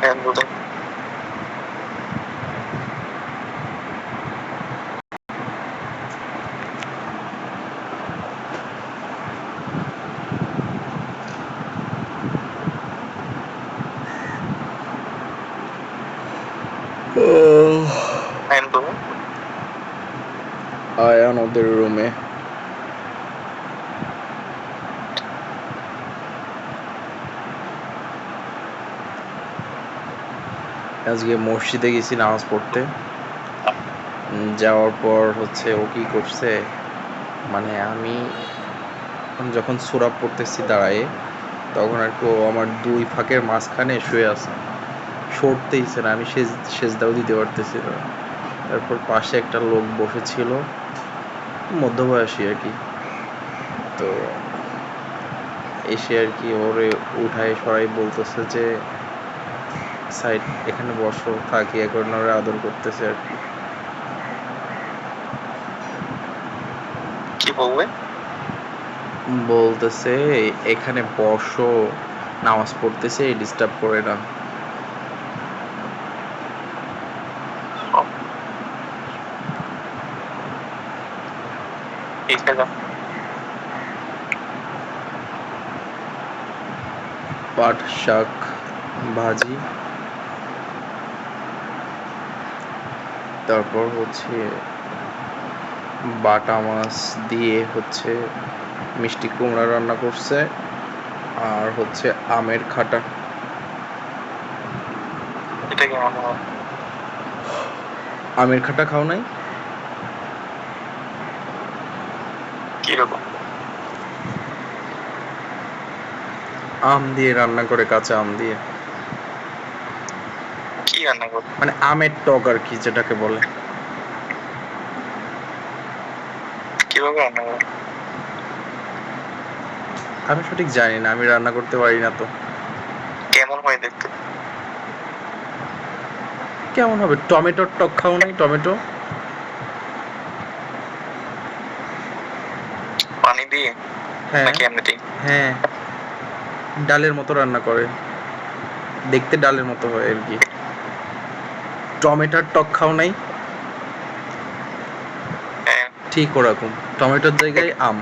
আয়ান ওদের রুমে। আজকে মসজিদে গেছি নামাজ পড়তে। যাওয়ার পর হচ্ছে ও কি করছে, মানে আমি যখন সূরা পড়তেছি দাঁড়ায়ে, তখন আর কি ও আমার দুই ফাঁকের মাঝখানে শুয়ে আছে, সরতেইছে না, আমি সেজদাও দিতে পারতেছি না। তারপর পাশে একটা লোক বসেছিল, মধ্যবয়সী আর কি, তো এসে আর কি ওরে উঠায় সরাই বলতেছে যে সাইড এখানে বসো, থাকি এখন ওরা আদর করতেছে আর কি। কি বলবে? বলতেছে এখানে বসো, নামাজ পড়তেছে, ডিস্টার্ব করে না। পাট শাক ভাজি, তারপর হচ্ছে বাটা মাছ দিয়ে হচ্ছে মিষ্টি কুমড়া রান্না করছে, আর হচ্ছে আমের খাটা। এটা কেমন হয়? আমের খাটা খাও নাই? কিরকম? আম দিয়ে রান্না করে, কাঁচা আম দিয়ে। কি রান্না করে? মানে আমের টক আর কি, যেটাকে বলে। কিভাবে রান্না করে? আমি সঠিক জানি না, আমি রান্না করতে পারি না তো। কেমন হয় দেখতে? কেমন হবে? টমেটোর টক খাও নাই? টমেটো পানি দিয়ে? হ্যাঁ নাকি এমনিতেই? হ্যাঁ, ডালের মতো রান্না করে, দেখতে ডালের মতো হয় আর কি। টমেটোর টক খাও নাই? হ্যাঁ, ঠিক ওরকম, টমেটোর জায়গায় আম।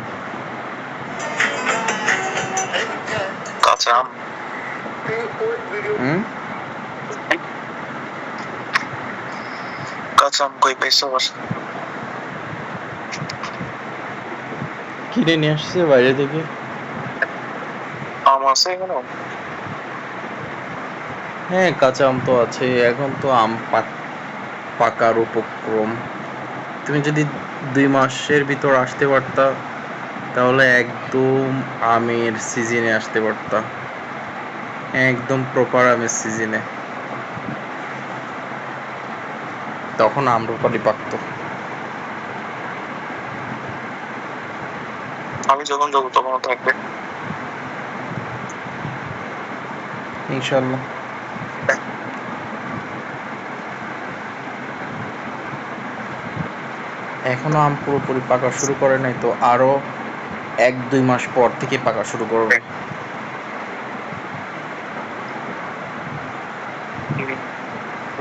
কাঁচা আম? হুম, কাঁচা আম কই পাইছো? কিনে নিয়ে আসছে বাইরে থেকে। আম আছে এখনো? হ্যাঁ, কাঁচা আম তো আছে, এখন তো আম পাকার উপক্রম। তুমি যদি 2 মাসের ভিতর আসতে পারতা, তাহলে একদম আমের সিজনে আসতে পারতা, একদম প্রপার আমের সিজনে। তখন আম্রপালি পাকতো। আমি যখন যাবো তখন থাকবে ইনশাল্লাহ। এখনো আম পুরোপুরি পাকা শুরু করে নাই তো, আরো 1-2 মাস পর থেকে পাকা শুরু করবে।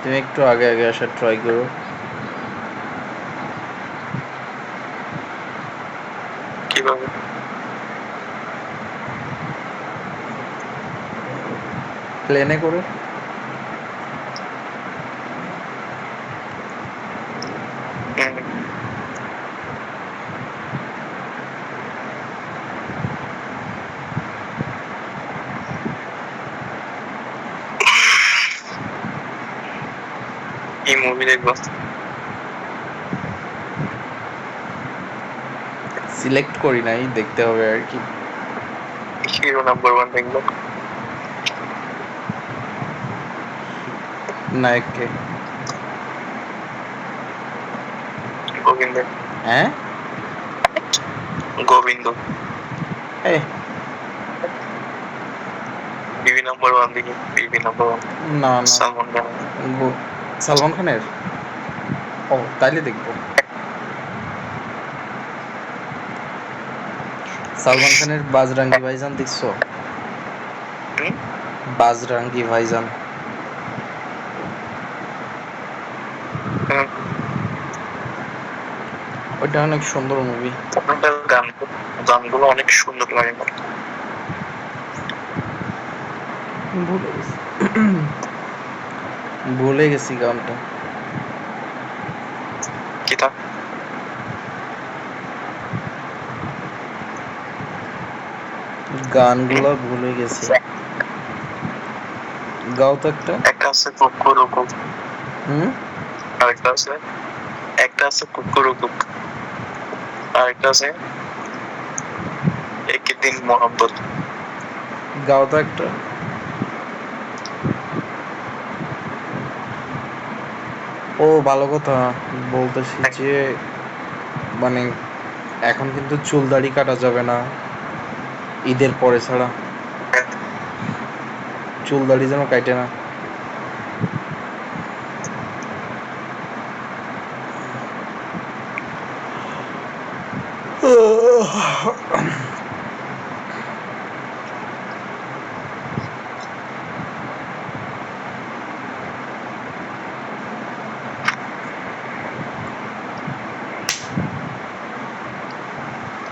তুমি একটু আগে আগে আসার ট্রাই করো। কিভাবে? প্লেনে করে। কি মুভি দেখবো? সিলেক্ট করি নাই, দেখতে হবে আর কি। হিরো নাম্বার 1 দেখবো। নায়ককে? গোবিন্দ। হ্যাঁ, গোবিন্দ। এ বিবি নাম্বার 1 দেখি, বিবি নাম্বার 1। না না, সালমান খান। সালমান খানের? ও, তাইলে দেখবো। সালমান খানের বাজরাঙ্গি ভাইজান দেখছো? বাজরাঙ্গি ভাইজান। ওইটা অনেক সুন্দর মুভি। ওটার গানগুলো অনেক সুন্দর লাগে আমার। ভুলে গেছি গানটা। কিটা গানগুলো ভুলে গেছি। গাও তো একটা। একটা আছে কুকুরুকু, হুম। আরেকটা আছে কুকুরুকু, আরেকটা আছে এক দিন মোহাম্মদ। গাও তো একটা। ও ভালো কথা বলতেছি যে মানে এখন কিন্তু চুল দাড়ি কাটা যাবে না ঈদের পরে ছাড়া। চুল দাড়ি যেন কাটে না।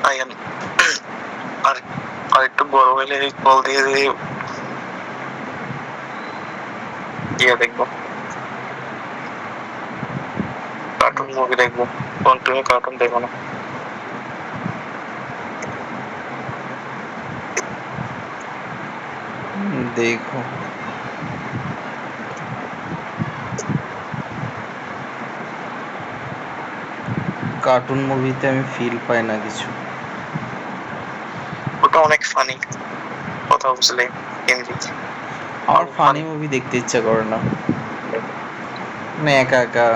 আয়ান আর আর একটু বড় হলে কল দিয়ে ইয়ে দেখবো, কার্টুন মুভি দেখবো। তুমি কার্টুন দেখো না? দেখো কার্টুন মুভিতে আমি ফিল পাই না কিছু। ওটা অনেক ফানি, কথা বুঝলে হিন্দি। আমার ফানি মুভি দেখতে ইচ্ছা করে না, মানে একা একা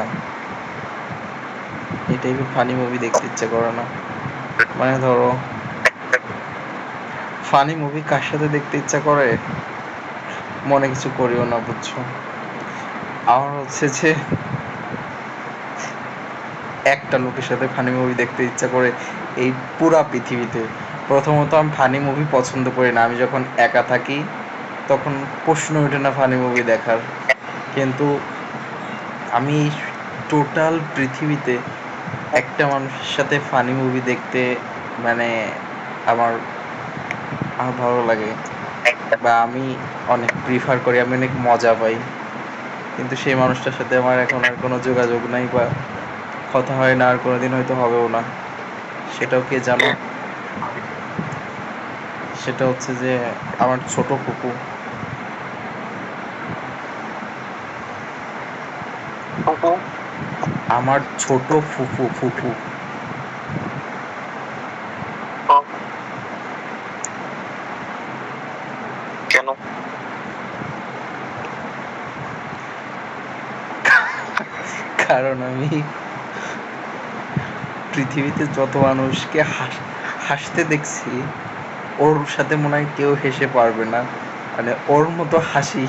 এই টাইপের ফানি মুভি দেখতে ইচ্ছা করে না। মানে ধরো ফানি মুভি কার সাথে দেখতে ইচ্ছা করে মনে কিছু করিও না, বুঝছো? আমার হচ্ছে যে একটা লোকের সাথে ফানি মুভি দেখতে ইচ্ছা করে এই পুরা পৃথিবীতে। প্রথমত আমি ফানি মুভি পছন্দ করি না, আমি যখন একা থাকি তখন প্রশ্ন ওঠে না ফানি মুভি দেখার। কিন্তু আমি টোটাল পৃথিবীতে একটা মানুষের সাথে ফানি মুভি দেখতে মানে আমার আমার ভালো লাগে, বা আমি অনেক প্রিফার করি, আমি অনেক মজা পাই। কিন্তু সেই মানুষটার সাথে আমার এখন আর কোনো যোগাযোগ নাই, বা কথা হয় না, আর কোনোদিন হয়তো হবেও না। সেটাও কে জানো? সেটা হচ্ছে যে আমার ছোট ফুপু। আমার ছোট ফুপু ফুপু। কেন? কারণ আমি পৃথিবীতে যত মানুষকে হাসতে দেখছি ওর সাথে মনে হয় কেউ হেসে পারবে না, মানে ওর মতো হাসি,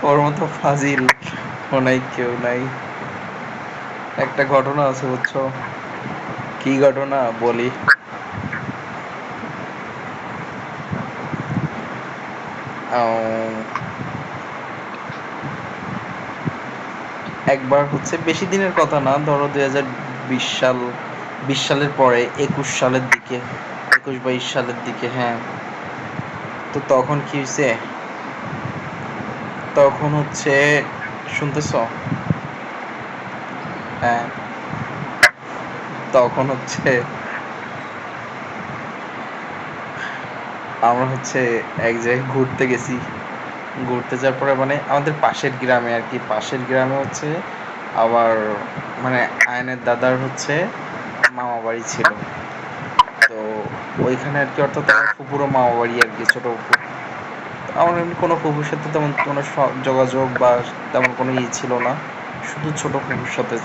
ওর মতো ফাজিল মনে হয় কেউ নাই। একটা ঘটনা আছে, বুঝছো? কি ঘটনা বলি। একবার হচ্ছে বেশি দিনের কথা না, ধরো 2020 সাল, 20 সালের পরে 21 সালের দিকে, 21-22 সালের দিকে, হ্যাঁ। তো তখন কি হয়েছে, তখন হচ্ছে শুনতেছ? হ্যাঁ। তখন হচ্ছে আমরা হচ্ছে এক জায়গায় ঘুরতে গেছি। ঘুরতে যাওয়ার পরে মানে আমাদের পাশের গ্রামে আর কি, পাশের গ্রামে হচ্ছে আবার মানে আয়নের দাদার হচ্ছে মামা বাড়ি ছিল। তো ওইখানে আর কি, অর্থাৎ আমার ফুপুরও মামা বাড়ি আর কি, ছোট ফুপু। আমার এমনি কোনো ফুপুর সাথে তেমন কোনো যোগাযোগ বা তেমন কোনো ছিল না, শুধু ছোট ফুপুর সাথে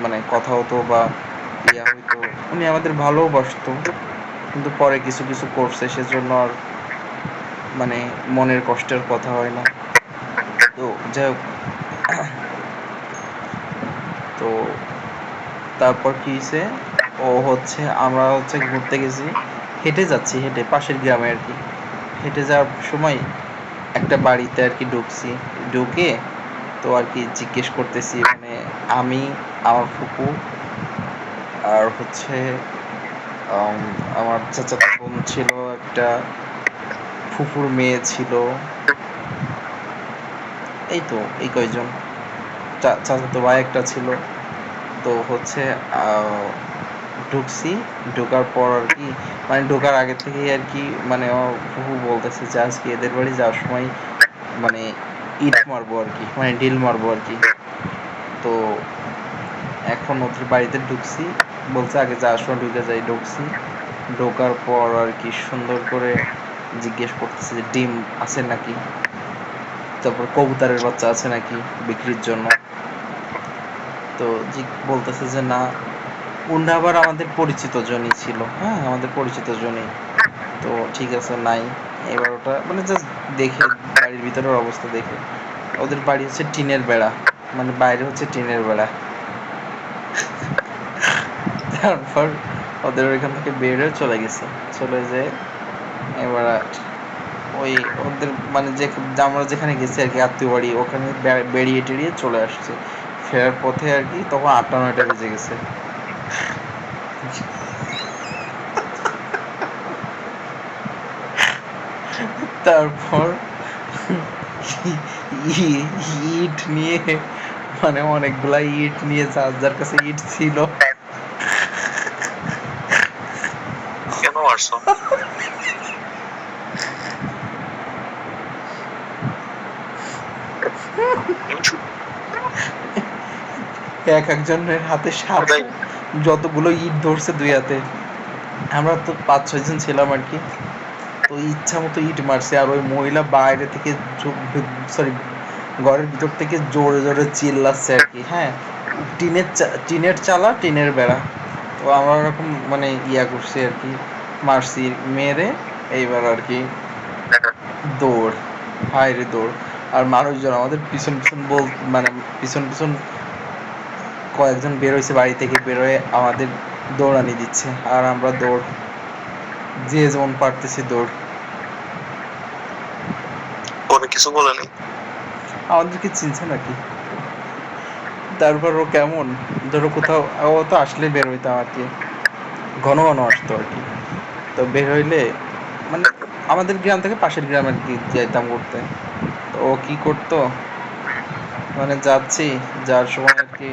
মানে কথা হতো বা ইয়া হইতো। উনি আমাদের ভালোও বাসতো, কিন্তু পরে কিছু কিছু করছে, সেজন্য আর মানে মনের কষ্টের কথা হয় না। তো যাই হোক, তো তারপর কি হয়েছে, ও হচ্ছে আমরা হচ্ছে ঘুরতে গেছি, হেঁটে যাচ্ছি, হেঁটে পাশের গ্রামে আর কি। হেঁটে যাওয়ার সময় একটা বাড়িতে আর কি ঢুকছি, ঢুকে তো আর কি জিজ্ঞেস করতেছি মানে আমি, আমার ফুপু, আর হচ্ছে আমার চাচাতো বোন ছিল একটা, ফুফুর মেয়ে ছিল, এই তো এই কয়জন। চাচাতো ভাই একটা ছিল। তো হচ্ছে ঢুকছি, ঢোকার পর আর কি, মানে ঢোকার আগে থেকেই আর কি, মানে আমার ফুফু বলতেছে যে আজকে এদের বাড়ি যাওয়ার সময় মানে ইট মারবো আর কি, মানে ঢিল মারবো আর কি। তো এখন ওদের বাড়িতে ঢুকছি, বলছে আগে যাওয়ার সময় ঢুকে যাই, ঢুকছি, ঢোকার পর আর কি সুন্দর করে জিজ্ঞেস করতেছে যে ডিম আছে নাকি, তারপর কবুতরের বাচ্চা আছে নাকি বিক্রির জন্য। তো বলতেছে যে না, উনি আবার আমাদের পরিচিত জনই ছিল, হ্যাঁ আমাদের পরিচিত জনই। তো ঠিক আছে নাই। এবার ওটা মানে জাস্ট দেখে, বাড়ির ভিতরের অবস্থা দেখে, ওদের বাড়ি হচ্ছে টিনের বেড়া, মানে বাইরে হচ্ছে টিনের বেড়া। তারপর ওদের ওইখান থেকে বের হয়ে চলে গেছে, চলে যেয়ে এবার ওই ওদের মানে যে আমরা যেখানে গেছি আর কি আত্মীয় বাড়ি, ওখানে বেরিয়ে টেরিয়ে চলে আসছে। ফেরার পথে আর কি তখন 8টা 9টা বেজে গেছে। তারপর ইট নিয়ে, মানে অনেকগুলা ইট নিয়ে, যার যার কাছে ইট ছিল, কেন মারছো? এক একজনের হাতে কোথায়? যতগুলো ইট ধরছে দুই হাতে। আমরা তো 5-6 জন ছিলাম আর কি। তো ইচ্ছা মতো ইট মারছে, আর ওই মহিলা বাইরে থেকে, সরি, ঘরের ভিতর থেকে জোরে জোরে চিল্লাচ্ছে আর কি, হ্যাঁ। টিনের চালা, টিনের বেড়া। তো আমরা ওরকম মানে করছি আর কি, মারছি মেরে। এইবার আর কি দৌড়, হায় রে দৌড়। আর মানুষজন আমাদের পিছন পিছন মানে পিছন পিছন কয়েকজন বের হয়েছে বাড়ি থেকে, বেরোয় আমাদের দৌড়ানি দিচ্ছে, আর আমরা দৌড়, যে যেমন পারতেছি দৌড়। পরে কিছু বলেনি? আমাদেরকে চিনছে নাকি? তারপর ও কেমন, ধরো কোথাও, ও তো আসলে বের হইতাম আর কি, ঘন ঘন আসতো আর কি। তো বের হইলে মানে আমাদের গ্রাম থেকে পাশের গ্রামে আর কি যেতাম ঘুরতে। তো ও কি করতো, মানে যাচ্ছি, যার সময় আর কি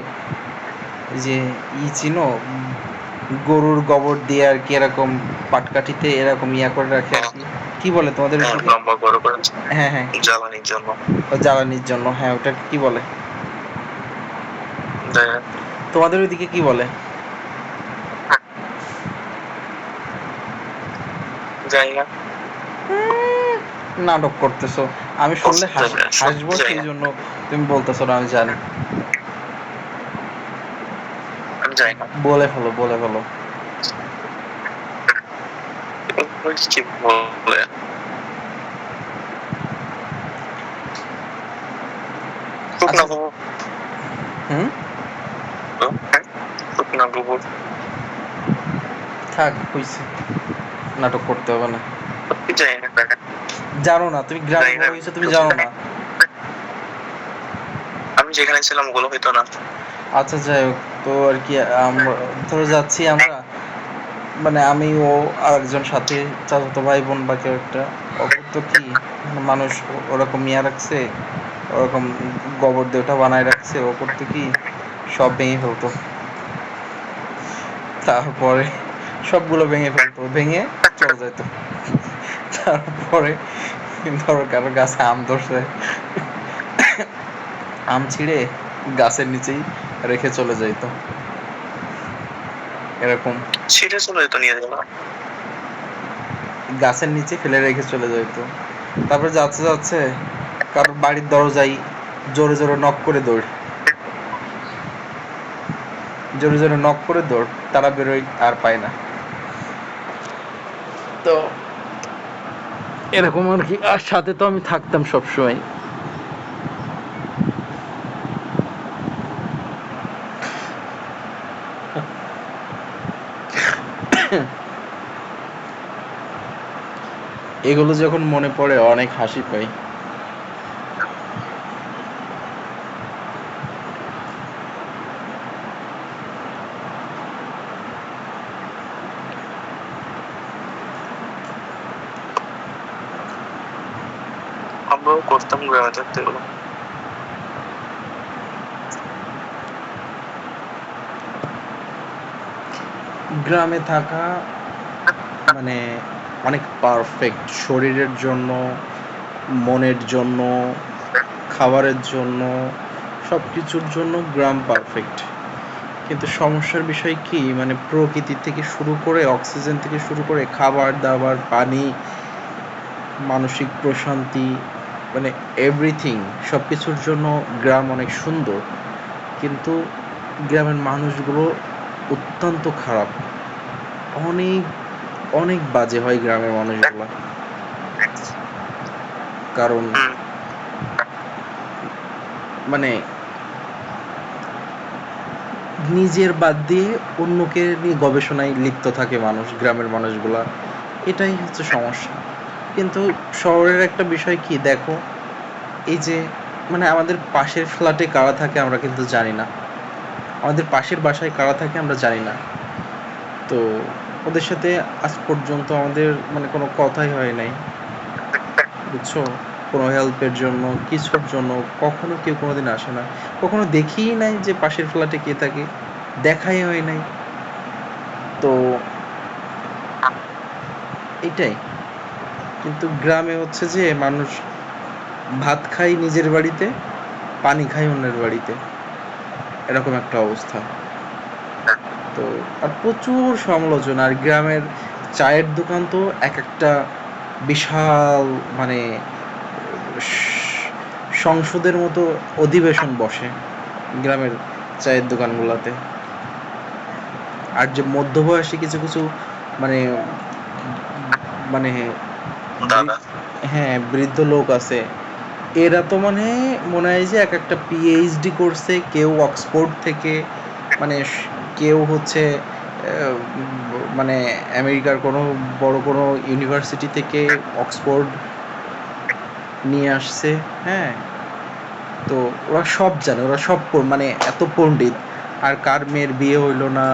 যে চিনো, গরুর গোবর দিয়ে আর কি এরকম পাটকাঠিতে এরকম করে রাখে আর কি, কি বলে তোমাদের ওদিকে? লম্বা বড় করে হ্যাঁ হ্যাঁ, জ্বালানির জন্য। জ্বালানির জন্য, হ্যাঁ ওটা কি বলে? তোমাদের ওইদিকে কি বলে? জানি না। নাটক করতেছো, আমি শুনলে হাসবো, জানি সেই না, জন্য তুমি বলতেছো না, আমি জানি। আমি জানি না। বলে ফেলো, বলে ফেলো। কি বলে? শুকনা আচ্ছা, গোবর। হুম, শুকনা গোবর। থাক হইছে, নাটক করতে হবে না। জানি না, জানো না, তুমি গ্রামে জানি না। বড় হয়েছো, তুমি জানো না? আমি যেখানে ছিলাম ওগুলো হইতো না। আচ্ছা যাই হোক, তো আর কি আমরা ধরো যাচ্ছি আমরা, মানে আমি, ও আর একজন সাথে, চাচাতো ভাই বোন বা কেউ একটা। তো কি, মানে মানুষ ওরকম রাখছে, ওরকম গোবর দিয়ে ওটা বানায় রাখছে, ও করতো কি সব ভেঙে ফেলতো। তারপরে সবগুলো ভেঙে ফেলতো, ভেঙে চলে যেত। তারপরে ধরো কারো গাছে আম ধরছে, আম ছিঁড়ে গাছের নিচেই রেখে চলে যাইতো, এরকম। ছিঁড়ে চলে যেত, নিয়ে যেত না। গাছের নিচে ফেলে রেখে চলে যেত। তারপর যাচ্ছে যাচ্ছে কারোর বাড়ির দরজায় জোরে জোরে নক করে দৌড়, জোরে জোরে নক করে দৌড়, তারা বেরোয় আর পায় না। তো এরকম আর কি, আর সাথে তো আমি থাকতাম সবসময়। এগুলো যখন মনে পড়ে অনেক হাসি পায়। করতাম গ্রামে থাকতে এগুলো। গ্রামে থাকা মানে অনেক পারফেক্ট, শরীরের জন্য, মনের জন্য, খাবারের জন্য, সব কিছুর জন্য গ্রাম পারফেক্ট। কিন্তু সমস্যার বিষয় কি, মানে প্রকৃতি থেকে শুরু করে, অক্সিজেন থেকে শুরু করে, খাবার দাবার, পানি, মানসিক প্রশান্তি, মানে এভরিথিং, সব কিছুর জন্য গ্রাম অনেক সুন্দর। কিন্তু গ্রামের মানুষগুলো অত্যন্ত খারাপ, অনেক অনেক বাজে হয় গ্রামের মানুষগুলো। কারণ মানে নিজের বাদ দিয়ে অন্যকে নিয়ে গবেষণায় লিপ্ত থাকে মানুষ, গ্রামের মানুষগুলা। এটাই হচ্ছে সমস্যা। কিন্তু শহরের একটা বিষয় কি দেখো, এই যে মানে আমাদের পাশের ফ্ল্যাটে কারা থাকে আমরা কিন্তু জানি না, আমাদের পাশের বাসায় কারা থাকে আমরা জানি না। তো ওদের সাথে আজ পর্যন্ত আমাদের মানে কোনো কথাই হয় নাই, বুঝছো? কোনো হেল্পের জন্য, কিছুর জন্য কখনো কেউ কোনোদিন আসে না, কখনো দেখিই নাই যে পাশের ফ্ল্যাটে কে থাকে, দেখাই হয় নাই। তো এটাই। কিন্তু গ্রামে হচ্ছে যে মানুষ ভাত খায় নিজের বাড়িতে, পানি খায় অন্যের বাড়িতে, এরকম একটা অবস্থা। তো আর প্রচুর সমালোচনা। আর গ্রামের চায়ের দোকান তো এক একটা বিশাল, মানে সংসদের মতো অধিবেশন বসে গ্রামের চায়ের দোকানগুলোতে। আর যে মধ্যবয়সী কিছু কিছু মানে মানে দাদা হ্যাঁ বৃদ্ধ লোক আছে, এরা তো মানে মনে হয় যে এক একটা পিএইচডি করছে, কেউ অক্সফোর্ড থেকে, মানে কেউ হচ্ছে মানে আমেরিকার কোনো বড় কোনো ইউনিভার্সিটি থেকে অক্সফোর্ড নিয়ে আসছে। হ্যাঁ, তো ওরা সব জানে, ওরা সব মানে এত পণ্ডিত। আর কার মেয়ের বিয়ে হইল না,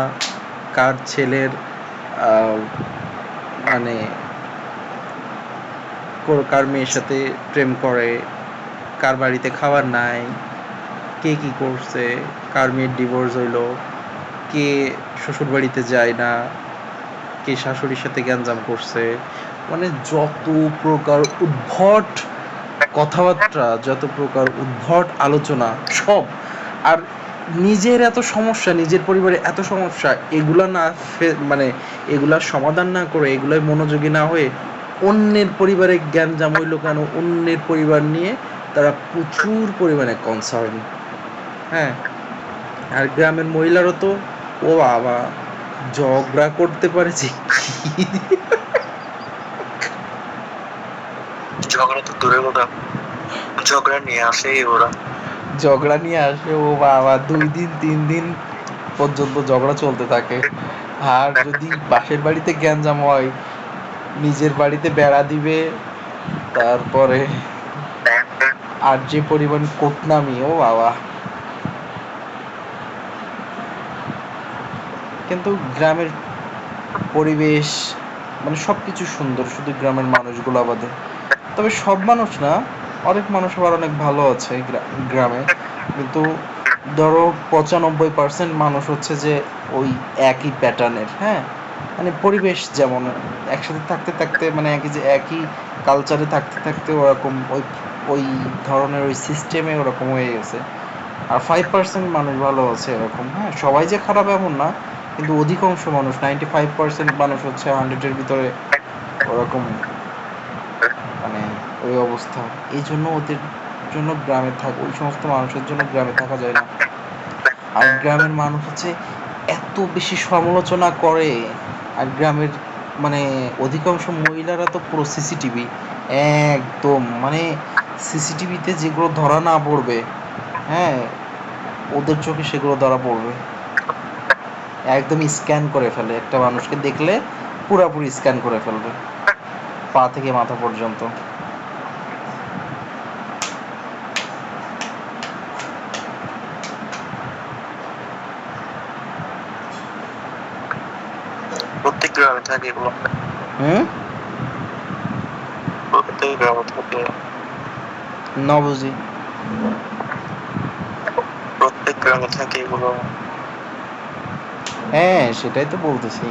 কার ছেলের মানে কার মেয়ের সাথে প্রেম করে, কার বাড়িতে খাবার নাই, কে কি করছে, কার মেয়ের ডিভোর্স হইলো, কে শ্বশুর বাড়িতে যায় না, কে শাশুড়ির সাথে গ্যাঞ্জাম করছে, মানে যত প্রকার উদ্ভট কথাবার্তা, যত প্রকার উদ্ভট আলোচনা, সব। আর নিজের এত সমস্যা, নিজের পরিবারে এত সমস্যা, এগুলা না মানে এগুলার সমাধান না করে, এগুলোয় মনোযোগী না হয়ে অন্যের পরিবারে গ্যাঞ্জাম হইল কেন, অন্যের পরিবার নিয়ে তারা প্রচুর পরিমাণে কনসার্ন। হ্যাঁ, আর গ্রামের মহিলারও তো ও বাবা ঝগড়া করতে পারে যে কি, ঝগড়া তো দূরের কথা, ঝগড়া নিয়ে আসেই ওরা। ঝগড়া নিয়ে আসে ও বাবা, 2 দিন 3 দিন পর্যন্ত ঝগড়া চলতে থাকে। আর যদি পাশের বাড়িতে গ্যাঞ্জাম হয়, নিজের বাড়িতে বেড়া দিবে, তারপরে আর যে পরিমাণ কোটনামি, ও বাবা। কিন্তু গ্রামের পরিবেশ মানে সব কিছু সুন্দর, শুধু গ্রামের মানুষগুলো বাদে। তবে সব মানুষ না, অনেক মানুষ আবার অনেক ভালো আছে গ্রামে। কিন্তু ধরো 95% মানুষ হচ্ছে যে ওই একই প্যাটার্নের। হ্যাঁ, মানে পরিবেশ যেমন, একসাথে থাকতে থাকতে মানে একই কালচারে থাকতে থাকতে ওরকম ওই ওই ধরনের ওই সিস্টেমে ওরকম হয়ে গেছে। আর 5% মানুষ ভালো আছে এরকম। হ্যাঁ, সবাই যে খারাপ এমন না, কিন্তু অধিকাংশ মানুষ, 95% মানুষ হচ্ছে 100-এর ভিতরে ওরকম, মানে ওই অবস্থা। এই জন্য ওদের জন্য গ্রামে ওই সমস্ত মানুষের জন্য গ্রামে থাকা যায় না। আর গ্রামের মানুষ হচ্ছে এত বেশি সমালোচনা করে। আর গ্রামের মানে অধিকাংশ মহিলারা তো পুরো সিসিটিভি, একদম মানে সিসিটিভিতে যেগুলো ধরা না পড়বে, হ্যাঁ, ওদের চোখে সেগুলো ধরা পড়বে। একদম স্ক্যান করে ফেলে, একটা মানুষকে দেখলে পুরাপুরি স্ক্যান করে ফেলবে, পা থেকে মাথা পর্যন্ত। প্রত্যেক গ্রামে থাকে এগুলো, হুম, প্রত্যেক গ্রামে থাকে। না বুঝি। প্রত্যেক গ্রামে থাকে এগুলো। হ্যাঁ, সেটাই তো বলতেছি।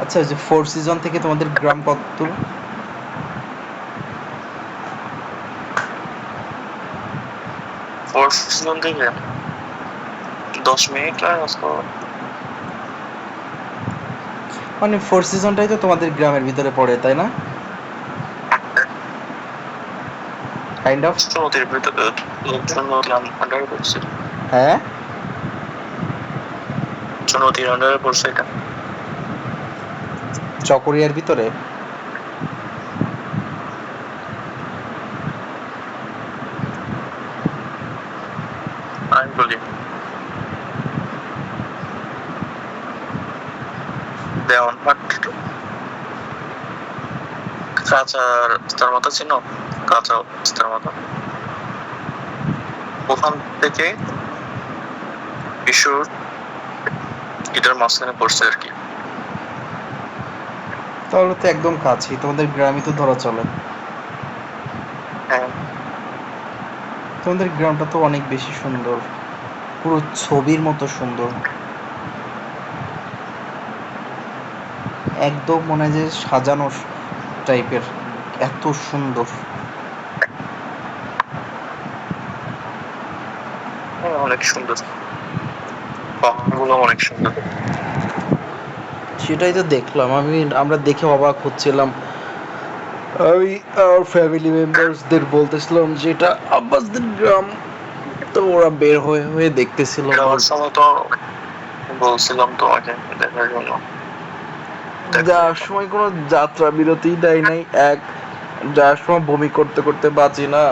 আচ্ছা, ওই যে 4 সিজন থেকে তোমাদের গ্রাম কত দূর? 4 সিজন থেকে 10 মিনিট লাগে আসতো। মানে 4 সিজনটাই তো তোমাদের গ্রামের ভিতরে পড়ে, তাই না? Kind of. নদীর ভিতরে নদীর আন্ডারে পড়ছে। হ্যাঁ? নদীর আন্ডারে পড়ছে এটা। চকরিয়ার ভিতরে? আমি বলি দেওয়ানহাট কাঁচা রাস্তার মতো ছিল, কাঁচা রাস্তার মতো, ওখান থেকে বিশুর এটার মাঝখানে পড়ছে আর কি। তাহলে তো একদম কাছেই, তোমাদের গ্রামই তো ধরা চলে। হ্যাঁ, তোমাদের গ্রামটা তো অনেক বেশি সুন্দর, পুরো ছবির মতো সুন্দর। একদম মনে হয় যে সাজানো টাইপের, এত সুন্দর। হ্যাঁ, অনেক সুন্দর, পাহাড়গুলো অনেক সুন্দর। সেটাই তো দেখলাম আমি, আমরা দেখে অবাক হচ্ছিলাম। আমি আমার ফ্যামিলি মেম্বার্সদের বলতেছিলাম যে এটা আব্বাসদের গ্রাম, তো ওরা বের হয়ে হয়ে দেখতেছিল। যাওয়ার সময় তো বলছিলাম তোমাকে দেখার জন্য, দেখো যাওয়ার সময় কোনো যাত্রা বিরতিই দেয় নাই। যাওয়ার সময় বমি করতে করতে বাঁচি না।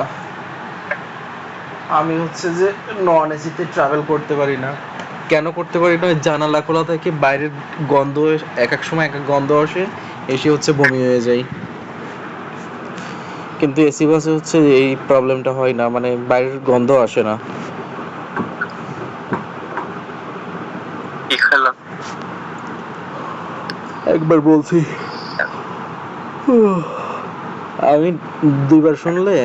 আমি হচ্ছে যে নন এসিতে ট্রাভেল করতে পারি না। কেন করতে পারি না? জানালা খোলা থাকে, বাইরের গন্ধ এক এক সময় এক এক গন্ধ আসে, এসে হচ্ছে বমি হয়ে যায়। কিন্তু এসি বাসে হচ্ছে এই প্রবলেমটা হয় না, মানে বাইরের গন্ধ আসে না। কি খেলাম। একবার বলছি, আমি 2 বার শুনলে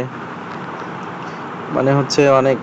মানে হচ্ছে অনেক